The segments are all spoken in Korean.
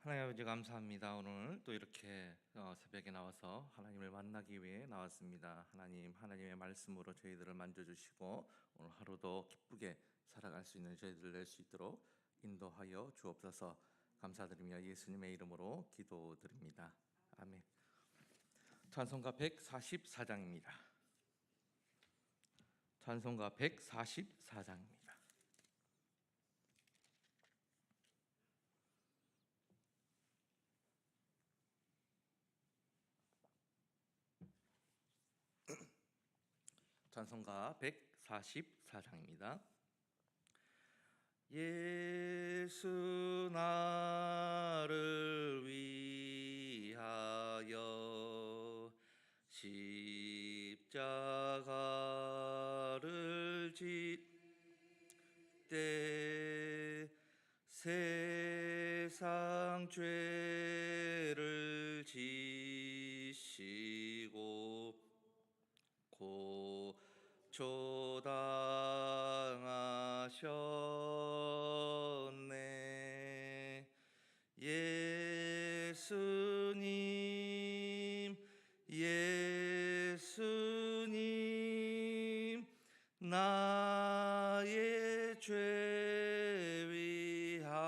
하나님 아버지 감사합니다. 오늘 또 이렇게 새벽에 나와서 하나님을 만나기 위해 나왔습니다. 하나님의 말씀으로 저희들을 만져주시고 오늘 하루도 기쁘게 살아갈 수 있는 저희들 낼 수 있도록 인도하여 주옵소서. 감사드리며 예수님의 이름으로 기도드립니다. 아멘. 찬송가 144장입니다. 찬송가 144장입니다. 찬송가 144장입니다. 예수 나를 위하여 십자가를 짓되 세상 죄를 지시고 고초당하셨네. 예수님 나의 죄 위하여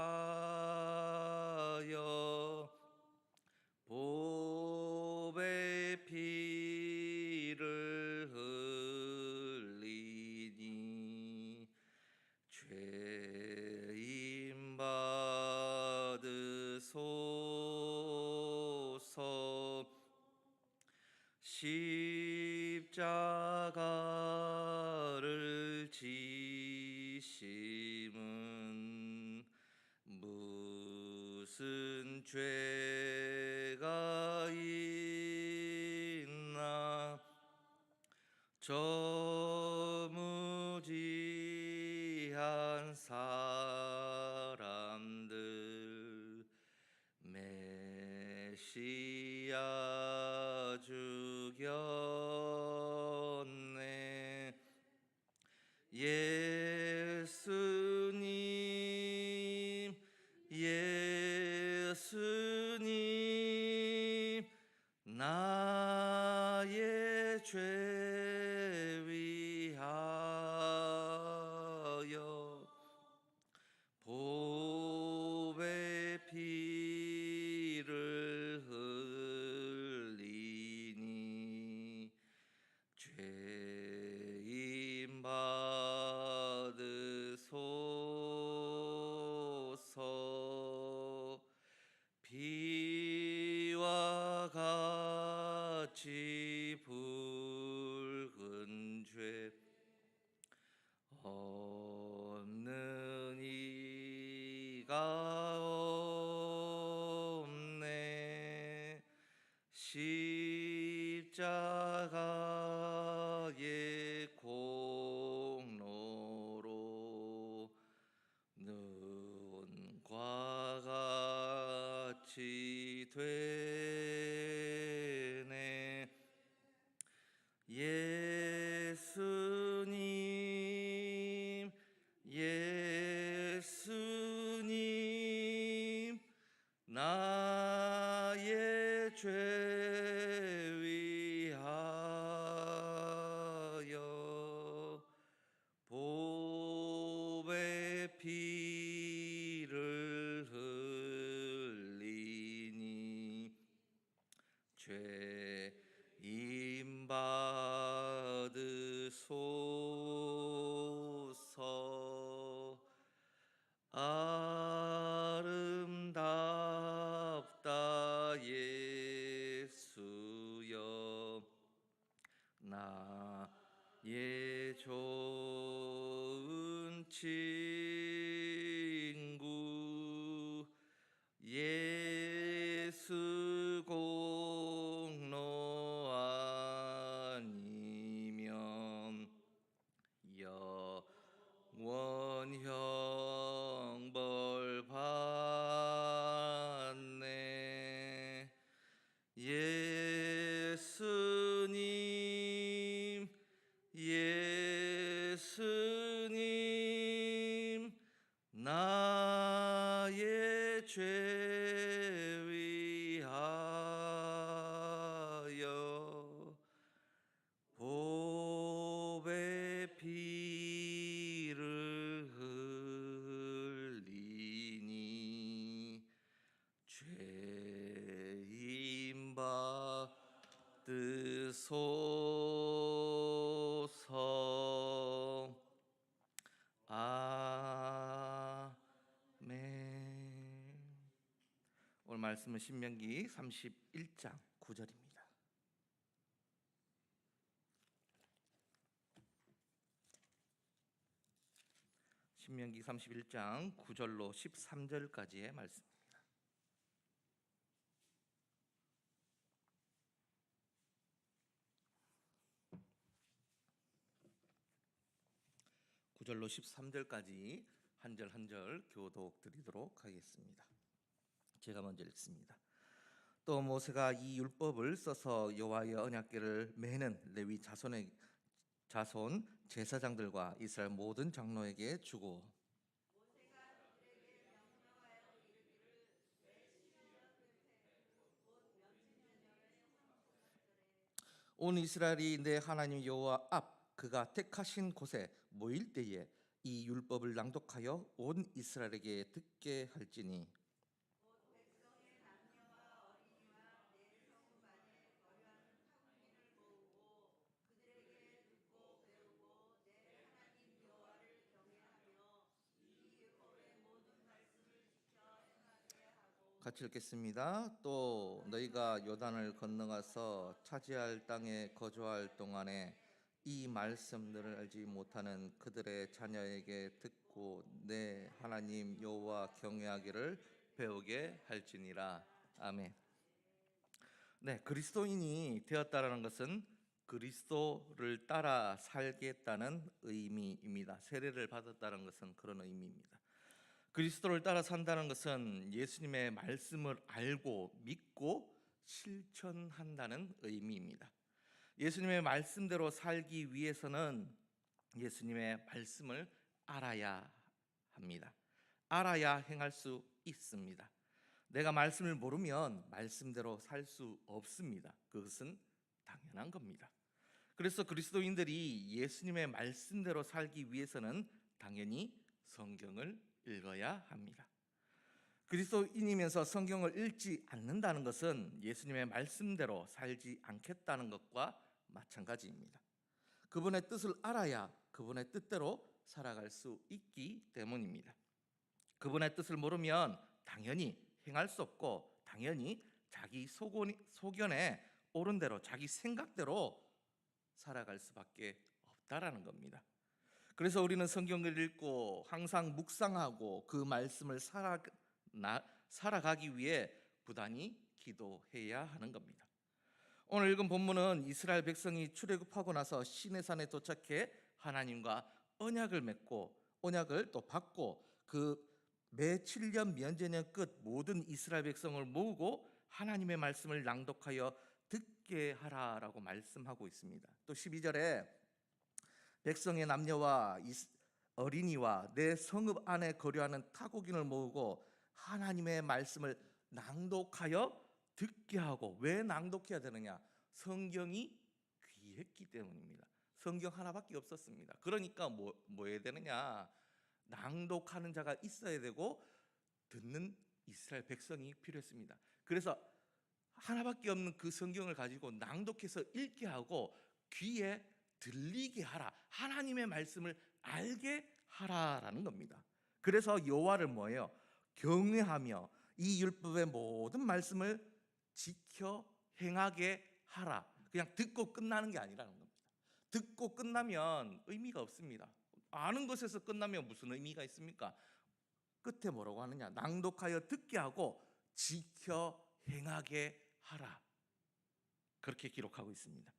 보배 피를 흘리니 죄인 받으소서. 십자가를 지심은 무슨 죄가 있나. 저 무지한 사람들 메시아 죽였네. 예수님 나의 죄 위하여 보배 피를 흘리니 죄인 받으소서. 피와 같이 붉은 죄 없는 이가 없네. 십자가의 공로로 눈과 같이 되네. 예수님 나의 죄 위하여 보배 피를 흘리니 죄인 받으소서. 아름답다 예수여 나의 좋은 친구. 예수 공로 아니면 영원 형벌 받네. 예수님 나의 죄 오늘 말씀은 신명기 31장 9절입니다. 신명기 31장 9절로 13절까지의 말씀입니다. 9절로 13절까지 한 절 한 절 교독 드리도록 하겠습니다. 제가 먼저 읽습니다. 또 모세가 이 율법을 써서 여호와의 언약궤를 매는 레위 자손 제사장들과 이스라엘 모든 장로에게 주고, 온 이스라엘이 내 하나님 여호와 앞 그가 택하신 곳에 모일 때에 이 율법을 낭독하여 온 이스라엘에게 듣게 할지니, 같이 읽겠습니다. 또 너희가 요단을 건너가서 차지할 땅에 거주할 동안에 이 말씀들을 알지 못하는 그들의 자녀에게 듣고 내 하나님 여호와 경외하기를 배우게 할지니라. 아멘. 네, 그리스도인이 되었다라는 것은 그리스도를 따라 살겠다는 의미입니다. 세례를 받았다는 것은 그런 의미입니다. 그리스도를 따라 산다는 것은 예수님의 말씀을 알고 믿고 실천한다는 의미입니다. 예수님의 말씀대로 살기 위해서는 예수님의 말씀을 알아야 합니다. 알아야 행할 수 있습니다. 내가 말씀을 모르면 말씀대로 살 수 없습니다. 그것은 당연한 겁니다. 그래서 그리스도인들이 예수님의 말씀대로 살기 위해서는 당연히 성경을 읽어야 합니다. 그리스도인이면서 성경을 읽지 않는다는 것은 예수님의 말씀대로 살지 않겠다는 것과 마찬가지입니다. 그분의 뜻을 알아야 그분의 뜻대로 살아갈 수 있기 때문입니다. 그분의 뜻을 모르면 당연히 행할 수 없고 당연히 자기 소견에 옳은 대로 자기 생각대로 살아갈 수밖에 없다라는 겁니다. 그래서 우리는 성경을 읽고 항상 묵상하고 그 말씀을 살아가기 위해 부단히 기도해야 하는 겁니다. 오늘 읽은 본문은 이스라엘 백성이 출애굽하고 나서 시내산에 도착해 하나님과 언약을 맺고 언약을 또 받고 그 매 7년 면제년 끝 모든 이스라엘 백성을 모으고 하나님의 말씀을 낭독하여 듣게 하라라고 말씀하고 있습니다. 또 12절에 백성의 남녀와 어린이와 내 성읍 안에 거류하는 타국인을 모으고 하나님의 말씀을 낭독하여 듣게 하고, 왜 낭독해야 되느냐? 성경이 귀했기 때문입니다. 성경 하나밖에 없었습니다. 그러니까 뭐 해야 되느냐? 낭독하는 자가 있어야 되고 듣는 이스라엘 백성이 필요했습니다. 그래서 하나밖에 없는 그 성경을 가지고 낭독해서 읽게 하고 귀에 들리게 하라, 하나님의 말씀을 알게 하라라는 겁니다. 그래서 여호와를 뭐예요? 경외하며 이 율법의 모든 말씀을 지켜 행하게 하라. 그냥 듣고 끝나는 게 아니라는 겁니다. 듣고 끝나면 의미가 없습니다. 아는 것에서 끝나면 무슨 의미가 있습니까? 끝에 뭐라고 하느냐? 낭독하여 듣게 하고 지켜 행하게 하라. 그렇게 기록하고 있습니다.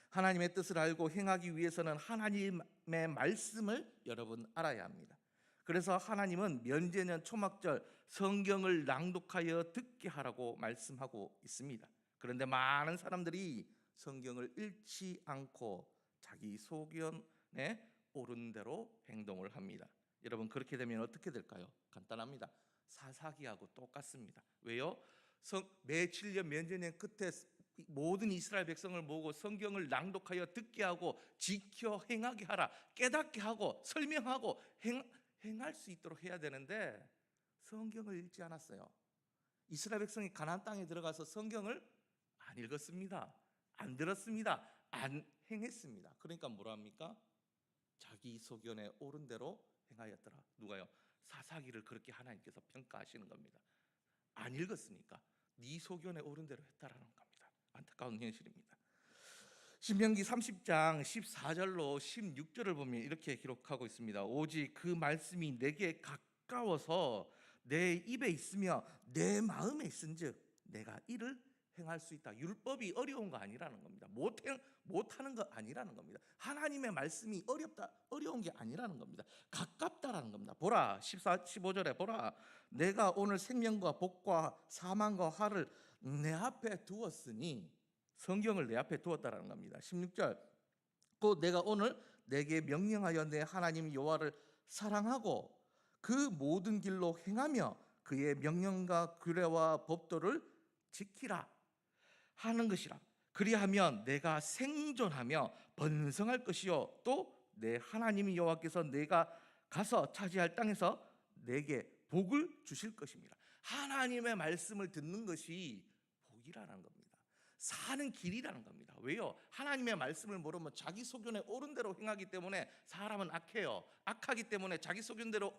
하나님의 뜻을 알고 행하기 위해서는 하나님의 말씀을 여러분 알아야 합니다. 그래서 하나님은 면제년 초막절 성경을 낭독하여 듣게 하라고 말씀하고 있습니다. 그런데 많은 사람들이 성경을 읽지 않고 자기 소견에 옳은 대로 행동을 합니다. 여러분, 그렇게 되면 어떻게 될까요? 간단합니다. 사사기하고 똑같습니다. 왜요? 매 7년 면제년 끝에 모든 이스라엘 백성을 모으고 성경을 낭독하여 듣게 하고 지켜 행하게 하라, 깨닫게 하고 설명하고 행할 수 있도록 해야 되는데 성경을 읽지 않았어요. 이스라엘 백성이 가나안 땅에 들어가서 성경을 안 읽었습니다. 안 들었습니다. 안 행했습니다. 그러니까 뭐라 합니까? 자기 소견에 옳은 대로 행하였더라. 누가요? 사사기를 그렇게 하나님께서 평가하시는 겁니다. 안 읽었으니까 네 소견에 옳은 대로 했다라는 겁니다. 안타까운 현실입니다. 신명기 30장 14절로 16절을 보면 이렇게 기록하고 있습니다. 오직 그 말씀이 내게 가까워서 내 입에 있으며 내 마음에 있은즉 내가 이를 행할 수 있다. 율법이 어려운 거 아니라는 겁니다. 못하는 거 아니라는 겁니다. 하나님의 말씀이 어려운 게 아니라는 겁니다. 가깝다라는 겁니다. 보라, 15절에 보라, 내가 오늘 생명과 복과 사망과 화를 내 앞에 두었으니, 성경을 내 앞에 두었다라는 겁니다. 16절, 또 내가 오늘 내게 명령하여 내 하나님 여호와를 사랑하고 그 모든 길로 행하며 그의 명령과 규례와 법도를 지키라 하는 것이라. 그리하면 내가 생존하며 번성할 것이요 또 내 하나님 여호와께서 내가 가서 차지할 땅에서 내게 복을 주실 것입니다. 하나님의 말씀을 듣는 것이 복이라는 겁니다. 사는 길이라는 겁니다. 왜요? 하나님의 말씀을 모르면 자기 소견에 옳은 대로 행하기 때문에 사람은 악해요. 악하기 때문에 자기 소견대로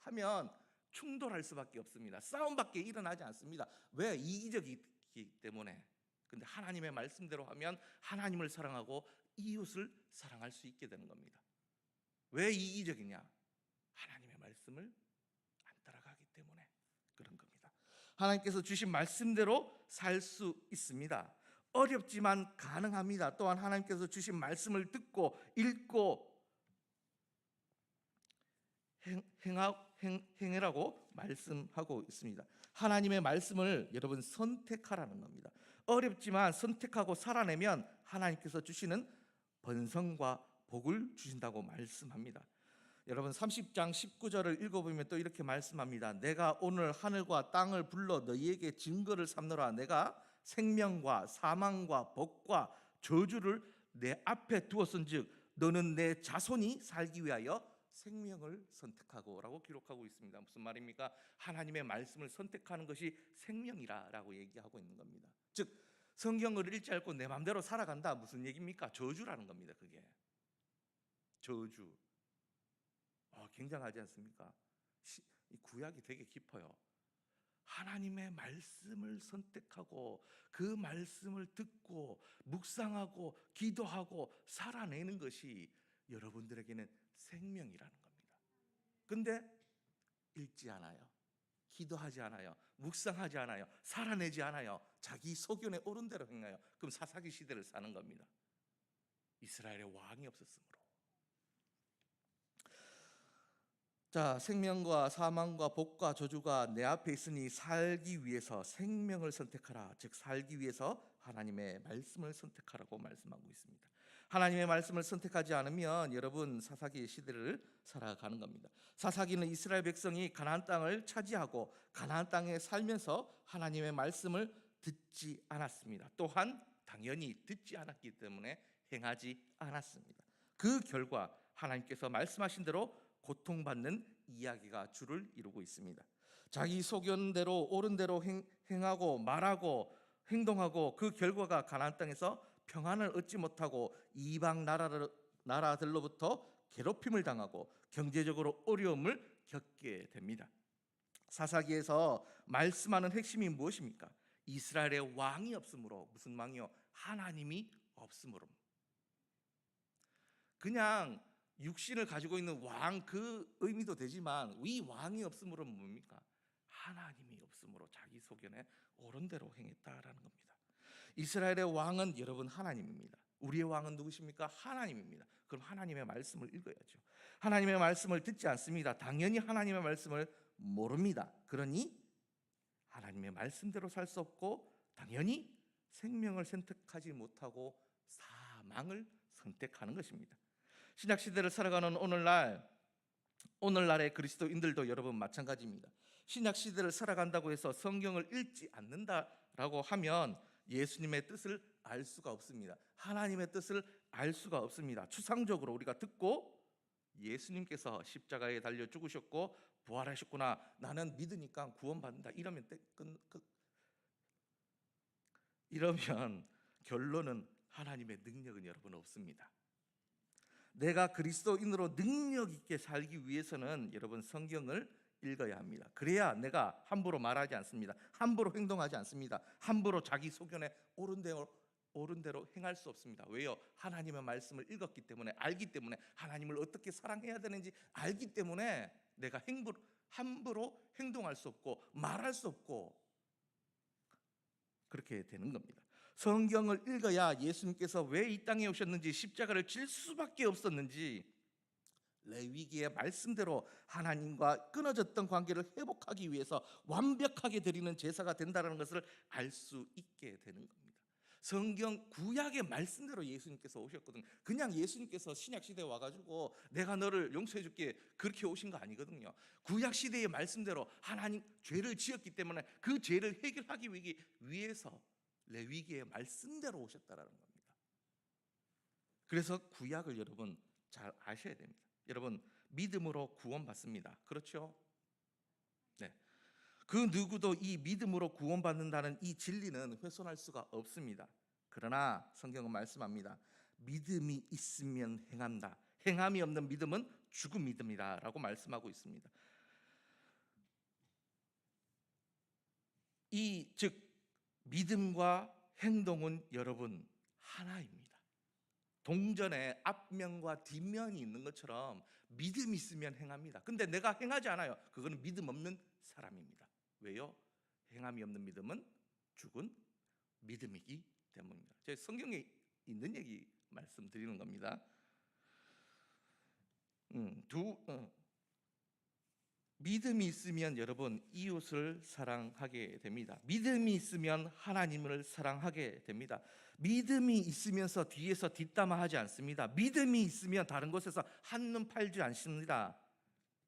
하면 충돌할 수밖에 없습니다. 싸움밖에 일어나지 않습니다. 왜? 이기적이기 때문에. 근데 하나님의 말씀대로 하면 하나님을 사랑하고 이웃을 사랑할 수 있게 되는 겁니다. 왜 이기적이냐? 하나님의 말씀을 안 따라가기 때문에 그런 겁니다. 하나님께서 주신 말씀대로 살 수 있습니다. 어렵지만 가능합니다. 또한 하나님께서 주신 말씀을 듣고 읽고 행하라고 말씀하고 있습니다. 하나님의 말씀을 여러분 선택하라는 겁니다. 어렵지만 선택하고 살아내면 하나님께서 주시는 번성과 복을 주신다고 말씀합니다. 여러분 30장 19절을 읽어보면 또 이렇게 말씀합니다. 내가 오늘 하늘과 땅을 불러 너희에게 증거를 삼노라. 내가 생명과 사망과 복과 저주를 내 앞에 두었은즉 너는 내 자손이 살기 위하여 생명을 선택하고 라고 기록하고 있습니다. 무슨 말입니까? 하나님의 말씀을 선택하는 것이 생명이라고 얘기하고 있는 겁니다. 즉 성경을 읽지 않고 내 마음대로 살아간다, 무슨 얘기입니까? 저주라는 겁니다. 그게 저주. 굉장하지 않습니까? 이 구약이 되게 깊어요. 하나님의 말씀을 선택하고 그 말씀을 듣고 묵상하고 기도하고 살아내는 것이 여러분들에게는 생명이라는 겁니다. 근데 읽지 않아요. 기도하지 않아요. 묵상하지 않아요. 살아내지 않아요. 자기 소견에 옳은 대로 행해요. 그럼 사사기 시대를 사는 겁니다. 이스라엘의 왕이 없었으므로. 자, 생명과 사망과 복과 저주가 내 앞에 있으니 살기 위해서 생명을 선택하라. 즉 살기 위해서 하나님의 말씀을 선택하라고 말씀하고 있습니다. 하나님의 말씀을 선택하지 않으면 여러분 사사기 시대를 살아가는 겁니다. 사사기는 이스라엘 백성이 가나안 땅을 차지하고 가나안 땅에 살면서 하나님의 말씀을 듣지 않았습니다. 또한 당연히 듣지 않았기 때문에 행하지 않았습니다. 그 결과 하나님께서 말씀하신 대로 고통받는 이야기가 주를 이루고 있습니다. 자기 소견대로 옳은 대로 행하고 말하고 행동하고 그 결과가 가나안 땅에서 평안을 얻지 못하고 이방 나라들로부터 괴롭힘을 당하고 경제적으로 어려움을 겪게 됩니다. 사사기에서 말씀하는 핵심이 무엇입니까? 이스라엘의 왕이 없으므로. 무슨 왕이요? 하나님이 없으므로. 그냥 육신을 가지고 있는 왕, 그 의미도 되지만 이 왕이 없으므로 뭡니까? 하나님이 없으므로 자기 소견에 옳은 대로 행했다라는 겁니다. 이스라엘의 왕은 여러분 하나님입니다. 우리의 왕은 누구십니까? 하나님입니다. 그럼 하나님의 말씀을 읽어야죠. 하나님의 말씀을 듣지 않습니다. 당연히 하나님의 말씀을 모릅니다. 그러니 하나님의 말씀대로 살 수 없고 당연히 생명을 선택하지 못하고 사망을 선택하는 것입니다. 신약 시대를 살아가는 오늘날의 그리스도인들도 여러분 마찬가지입니다. 신약 시대를 살아간다고 해서 성경을 읽지 않는다라고 하면 예수님의 뜻을 알 수가 없습니다. 하나님의 뜻을 알 수가 없습니다. 추상적으로 우리가 듣고 예수님께서 십자가에 달려 죽으셨고 부활하셨구나, 나는 믿으니까 구원받는다, 이러면 결론은 하나님의 능력은 여러분 없습니다. 내가 그리스도인으로 능력 있게 살기 위해서는 여러분 성경을 읽어야 합니다. 그래야 내가 함부로 말하지 않습니다. 함부로 행동하지 않습니다. 함부로 자기 소견에 옳은 대로 행할 수 없습니다. 왜요? 하나님의 말씀을 읽었기 때문에, 알기 때문에, 하나님을 어떻게 사랑해야 되는지 알기 때문에 내가 함부로 행동할 수 없고 말할 수 없고 그렇게 되는 겁니다. 성경을 읽어야 예수님께서 왜 이 땅에 오셨는지, 십자가를 질 수밖에 없었는지, 레위기의 말씀대로 하나님과 끊어졌던 관계를 회복하기 위해서 완벽하게 드리는 제사가 된다는 것을 알 수 있게 되는 겁니다. 성경 구약의 말씀대로 예수님께서 오셨거든요. 그냥 예수님께서 신약 시대에 와가지고 내가 너를 용서해 줄게 그렇게 오신 거 아니거든요. 구약 시대의 말씀대로 하나님 죄를 지었기 때문에 그 죄를 해결하기 위해서 레위기의 말씀대로 오셨다라는 겁니다. 그래서 구약을 여러분 잘 아셔야 됩니다. 여러분, 믿음으로 구원받습니다. 그렇죠? 네. 그 누구도 이 믿음으로 구원받는다는 이 진리는 훼손할 수가 없습니다. 그러나 성경은 말씀합니다. 믿음이 있으면 행한다. 행함이 없는 믿음은 죽은 믿음이다라고 말씀하고 있습니다. 즉 믿음과 행동은 여러분 하나입니다. 동전에 앞면과 뒷면이 있는 것처럼 믿음이 있으면 행합니다. 근데 내가 행하지 않아요. 그거는 믿음 없는 사람입니다. 왜요? 행함이 없는 믿음은 죽은 믿음이기 때문입니다. 제가 성경에 있는 얘기 말씀드리는 겁니다. 믿음이 있으면 여러분 이웃을 사랑하게 됩니다. 믿음이 있으면 하나님을 사랑하게 됩니다. 믿음이 있으면서 뒤에서 뒷담화하지 않습니다. 믿음이 있으면 다른 곳에서 한눈 팔지 않습니다.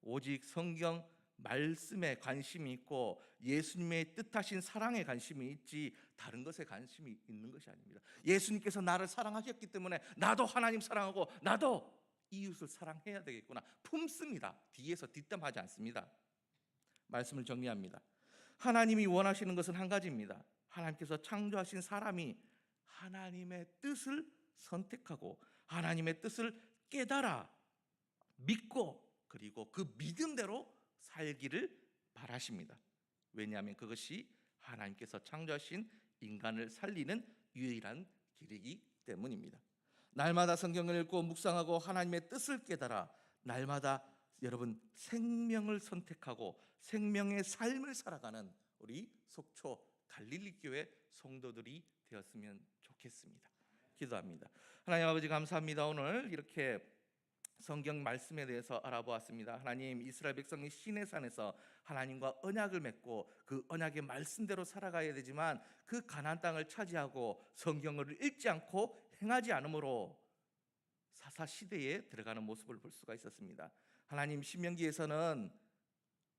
오직 성경 말씀에 관심이 있고 예수님의 뜻하신 사랑에 관심이 있지 다른 것에 관심이 있는 것이 아닙니다. 예수님께서 나를 사랑하셨기 때문에 나도 하나님 사랑하고 나도 이웃을 사랑해야 되겠구나 품습니다. 뒤에서 뒷담하지 않습니다. 말씀을 정리합니다. 하나님이 원하시는 것은 한 가지입니다. 하나님께서 창조하신 사람이 하나님의 뜻을 선택하고 하나님의 뜻을 깨달아 믿고 그리고 그 믿음대로 살기를 바라십니다. 왜냐하면 그것이 하나님께서 창조하신 인간을 살리는 유일한 길이기 때문입니다. 날마다 성경을 읽고 묵상하고 하나님의 뜻을 깨달아 날마다 여러분 생명을 선택하고 생명의 삶을 살아가는 우리 속초 갈릴리 교회 성도들이 되었으면 좋겠습니다. 기도합니다. 하나님 아버지 감사합니다. 오늘 이렇게 성경 말씀에 대해서 알아보았습니다. 하나님, 이스라엘 백성이 시내산에서 하나님과 언약을 맺고 그 언약의 말씀대로 살아가야 되지만 그 가나안 땅을 차지하고 성경을 읽지 않고 행하지 않으므로 사사 시대에 들어가는 모습을 볼 수가 있었습니다. 하나님, 신명기에서는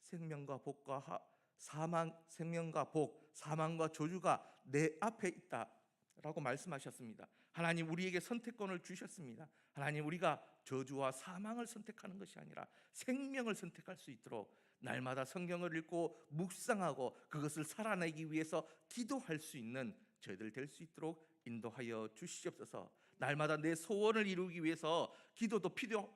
생명과 사망과 저주가 내 앞에 있다라고 말씀하셨습니다. 하나님, 우리에게 선택권을 주셨습니다. 하나님, 우리가 저주와 사망을 선택하는 것이 아니라 생명을 선택할 수 있도록 날마다 성경을 읽고 묵상하고 그것을 살아내기 위해서 기도할 수 있는 저희들 될 수 있도록 인도하여 주시옵소서. 날마다 내 소원을 이루기 위해서 기도도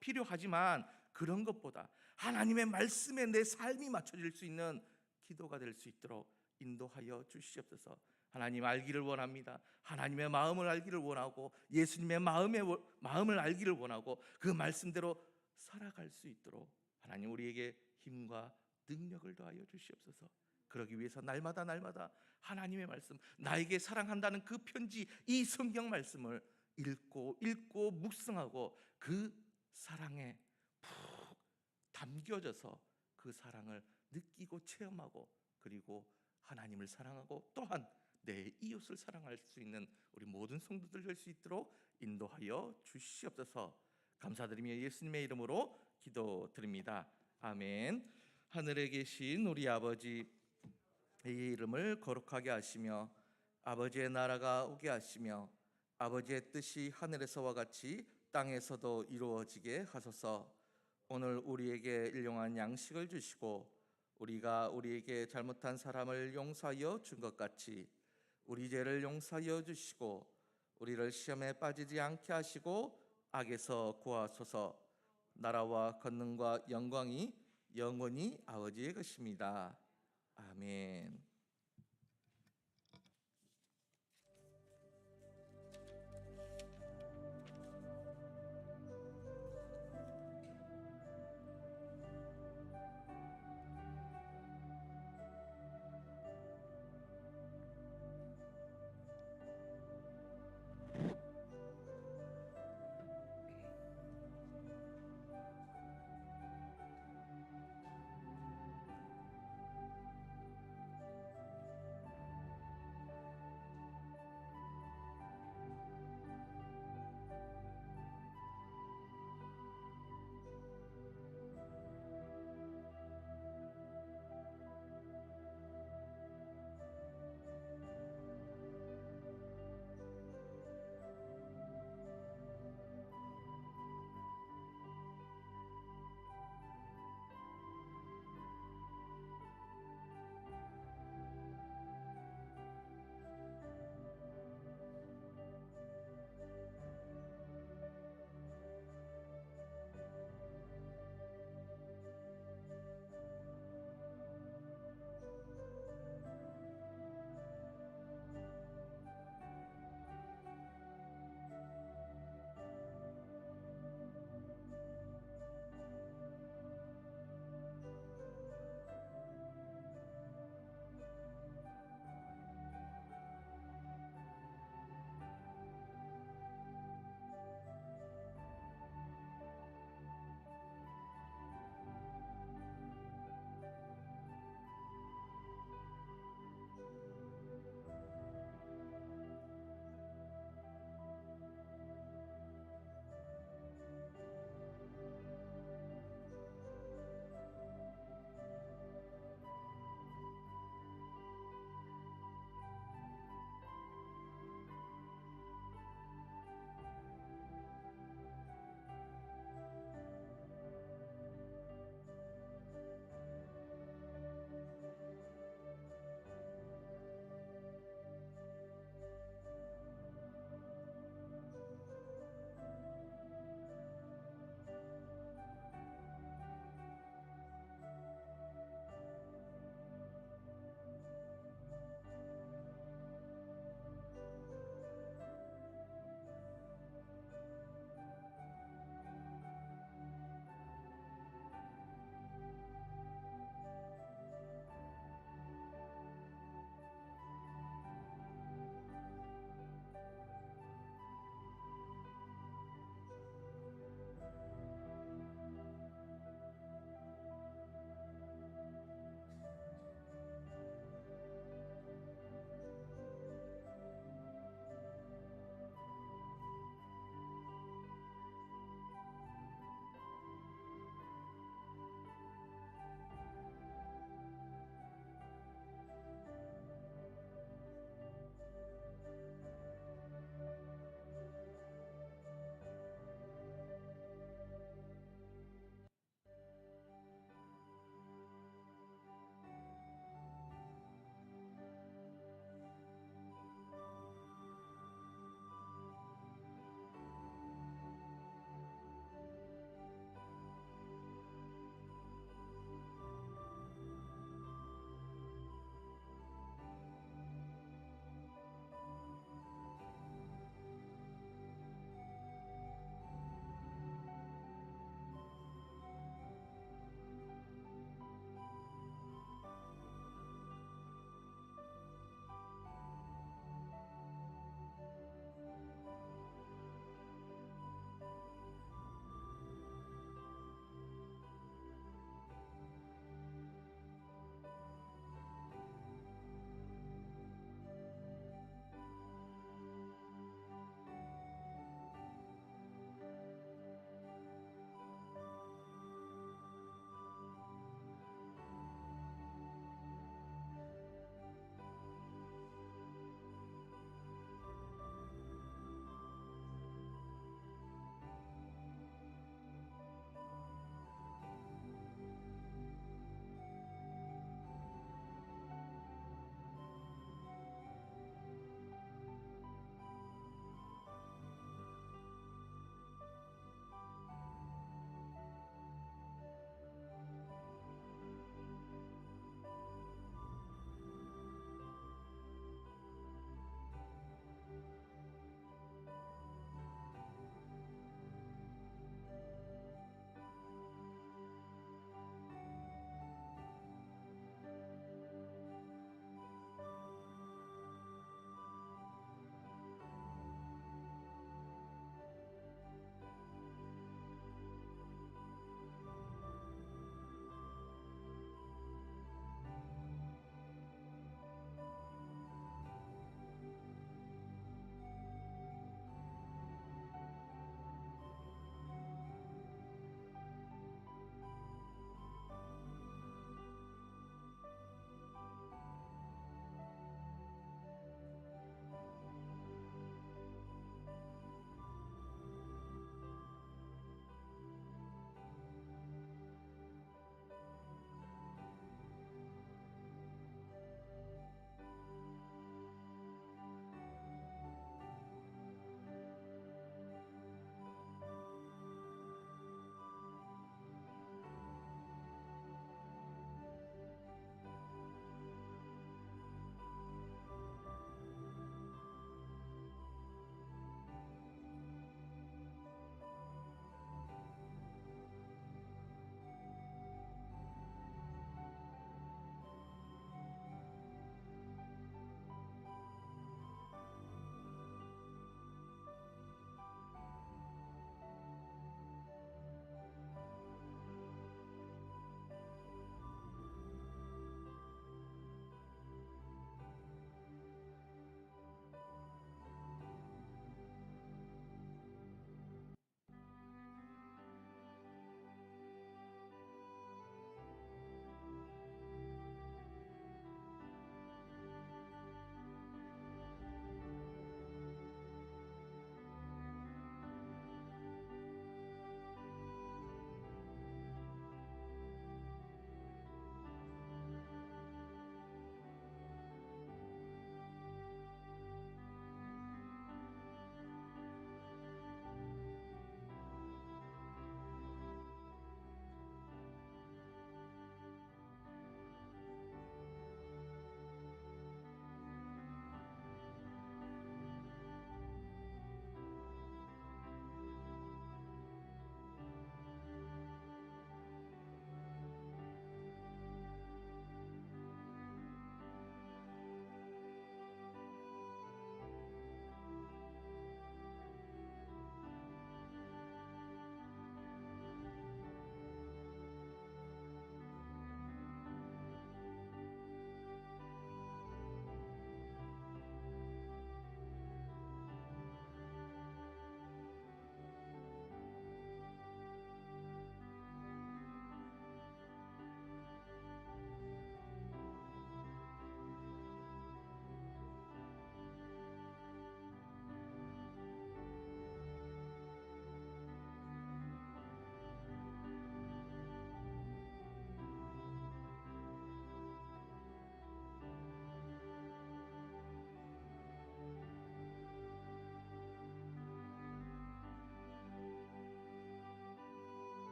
필요하지만 그런 것보다 하나님의 말씀에 내 삶이 맞춰질 수 있는 기도가 될 수 있도록 인도하여 주시옵소서. 하나님 알기를 원합니다. 하나님의 마음을 알기를 원하고 예수님의 마음을 알기를 원하고 그 말씀대로 살아갈 수 있도록 하나님 우리에게 힘과 능력을 더하여 주시옵소서. 그러기 위해서 날마다 하나님의 말씀, 나에게 사랑한다는 그 편지, 이 성경 말씀을 읽고 묵상하고 그 사랑에 푹 담겨져서 그 사랑을 느끼고 체험하고 그리고 하나님을 사랑하고 또한 내 이웃을 사랑할 수 있는 우리 모든 성도들 될 수 있도록 인도하여 주시옵소서. 감사드리며 예수님의 이름으로 기도드립니다. 아멘. 하늘에 계신 우리 아버지의 이름을 거룩하게 하시며 아버지의 나라가 오게 하시며 아버지의 뜻이 하늘에서와 같이 땅에서도 이루어지게 하소서. 오늘 우리에게 일용할 양식을 주시고 우리가 우리에게 잘못한 사람을 용서하여 준 것 같이 우리 죄를 용서하여 주시고 우리를 시험에 빠지지 않게 하시고 악에서 구하소서. 나라와 권능과 영광이 영원히 아버지의 것입니다. 아멘.